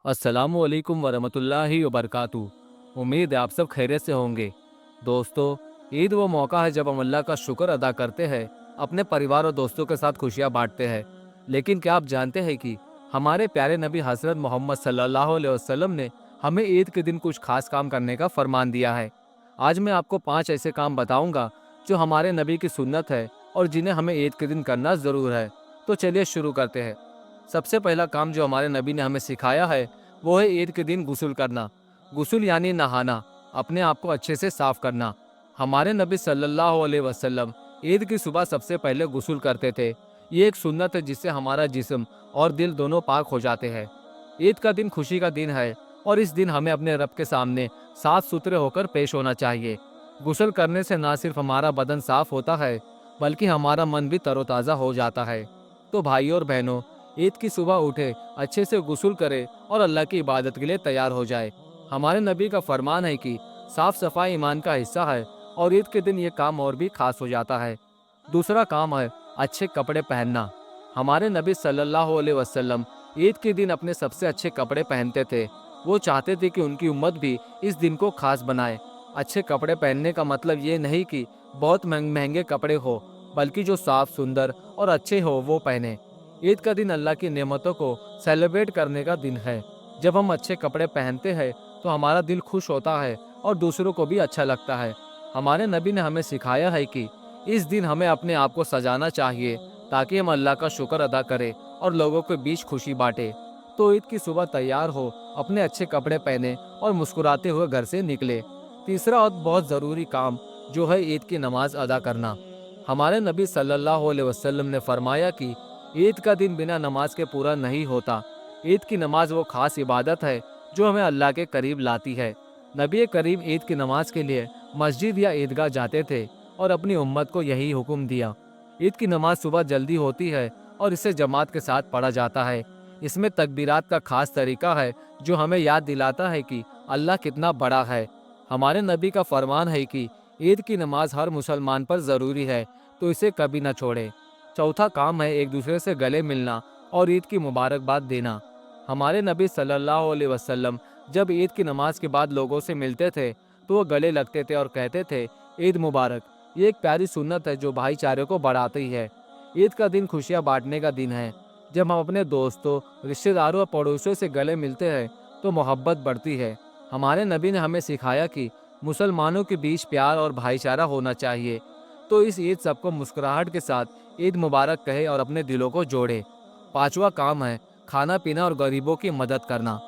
अस्सलामु अलैकुम वरहमतुल्लाहि वबरकातुहू। उम्मीद है आप सब खैरियत से होंगे। दोस्तों, ईद वो मौका है जब हम अल्लाह का शुक्र अदा करते हैं, अपने परिवार और दोस्तों के साथ खुशियां बांटते हैं। लेकिन क्या आप जानते हैं कि हमारे प्यारे नबी हज़रत मोहम्मद सल्लल्लाहु अलैहि वसल्लम ने हमें ईद के दिन कुछ खास काम करने का फरमान दिया है। आज मैं आपको 5 ऐसे काम बताऊंगा जो हमारे नबी की सुन्नत है और जिन्हें हमें ईद के दिन करना ज़रूर है। तो चलिए शुरू करते हैं। सबसे पहला काम जो हमारे नबी ने हमें सिखाया है वो है ईद के दिन गुस्ल करना। गुस्ल यानी नहाना, अपने आप को अच्छे से साफ करना। हमारे नबी सल्लल्लाहु अलैहि वसल्लम ईद की सुबह सबसे पहले गुस्ल करते थे। ये एक सुन्नत है जिससे हमारा जिस्म और दिल दोनों पाक हो जाते हैं। ईद का दिन खुशी का दिन है और इस दिन हमें अपने रब के सामने साफ सुथरे होकर पेश होना चाहिए। गुस्ल करने से ना सिर्फ हमारा बदन साफ होता है बल्कि हमारा मन भी तरोताज़ा हो जाता है। तो भाइयों और बहनों, ईद की सुबह उठे, अच्छे से गुस्ल करे और अल्लाह की इबादत के लिए तैयार हो जाए। हमारे नबी का फरमान है कि साफ सफाई ईमान का हिस्सा है और ईद के दिन ये काम और भी खास हो जाता है। दूसरा काम है अच्छे कपड़े पहनना। हमारे नबी सल्लल्लाहु अलैहि वसल्लम ईद के दिन अपने सबसे अच्छे कपड़े पहनते थे। वो चाहते थे कि उनकी उम्मत भी इस दिन को खास बनाए। अच्छे कपड़े पहनने का मतलब ये नहीं कि बहुत महंगे कपड़े हो, बल्कि जो साफ, सुंदर और अच्छे हो वो पहने। ईद का दिन अल्लाह की नेमतों को सेलिब्रेट करने का दिन है। जब हम अच्छे कपड़े पहनते हैं तो हमारा दिल खुश होता है और दूसरों को भी अच्छा लगता है। हमारे नबी ने हमें सिखाया है कि इस दिन हमें अपने आप को सजाना चाहिए ताकि हम अल्लाह का शुक्र अदा करें और लोगों के बीच खुशी बांटे। तो ईद की सुबह तैयार हो, अपने अच्छे कपड़े पहने और मुस्कुराते हुए घर से निकले। तीसरा और बहुत ज़रूरी काम जो है ईद की नमाज अदा करना। हमारे नबी सल्लल्लाहु अलैहि वसल्लम ने फरमाया कि ईद का दिन बिना नमाज के पूरा नहीं होता। ईद की नमाज वो खास इबादत है जो हमें अल्लाह के करीब लाती है। नबी करीम ईद की नमाज के लिए मस्जिद या ईदगाह जाते थे और अपनी उम्मत को यही हुक्म दिया। ईद की नमाज सुबह जल्दी होती है और इसे जमात के साथ पढ़ा जाता है। इसमें तकबीरात का खास तरीका है जो हमें याद दिलाता है कि अल्लाह कितना बड़ा है। हमारे नबी का फरमान है कि ईद की नमाज हर मुसलमान पर ज़रूरी है, तो इसे कभी न छोड़े। चौथा काम है एक दूसरे से गले मिलना और ईद की मुबारकबाद देना। हमारे नबी सल्लल्लाहु अलैहि वसल्लम जब ईद की नमाज के बाद लोगों से मिलते थे तो वो गले लगते थे और कहते थे, ईद मुबारक। ये एक प्यारी सुन्नत है जो भाईचारे को बढ़ाती है। ईद का दिन खुशियाँ बांटने का दिन है। जब हम अपने दोस्तों, रिश्तेदारों और पड़ोसियों से गले मिलते हैं तो मोहब्बत बढ़ती है। हमारे नबी ने हमें सिखाया कि मुसलमानों के बीच प्यार और भाईचारा होना चाहिए। तो इस ईद सबको मुस्कुराहट के साथ ईद मुबारक कहे और अपने दिलों को जोड़े। पांचवा काम है खाना पीना और गरीबों की मदद करना।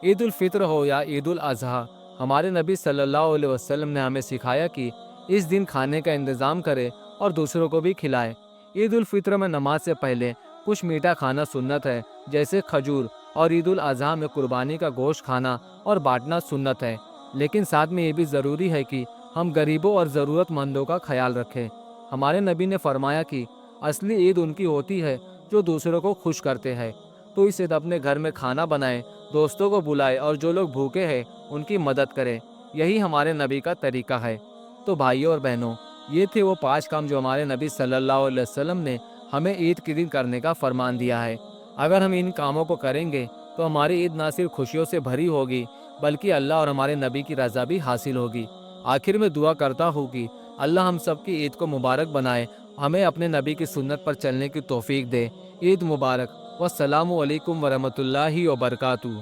ईद उल फित्र हो या ईद उल अजहा, हमारे नबी सल्लल्लाहु अलैहि वसल्लम ने हमें सिखाया कि इस दिन खाने का इंतज़ाम करें और दूसरों को भी खिलाएं। ईद उल फित्र में नमाज से पहले कुछ मीठा खाना सुन्नत है, जैसे खजूर, और ईद उल अजहा में कुर्बानी का गोश्त खाना और बांटना सुन्नत है। लेकिन साथ में ये भी ज़रूरी है कि हम गरीबों और ज़रूरतमंदों का ख्याल रखें। हमारे नबी ने फरमाया कि असली ईद उनकी होती है जो दूसरों को खुश करते हैं। तो इस ईद अपने घर में खाना बनाएं, दोस्तों को बुलाएं और जो लोग भूखे हैं उनकी मदद करें। यही हमारे नबी का तरीका है। तो भाइयों और बहनों, ये थे वो 5 काम जो हमारे नबी सल्लल्लाहु अलैहि वसल्लम ने हमें ईद के दिन करने का फरमान दिया है। अगर हम इन कामों को करेंगे तो हमारी ईद ना सिर्फ खुशियों से भरी होगी बल्कि अल्लाह और हमारे नबी की रज़ा भी हासिल होगी। आखिर में दुआ करता हूँ कि अल्लाह हम सब की ईद को मुबारक बनाए, हमें अपने नबी की सुन्नत पर चलने की तौफीक दे। ईद मुबारक। वस्सलामु अलैकुम वरहमतुल्लाहि वबरकातुहू।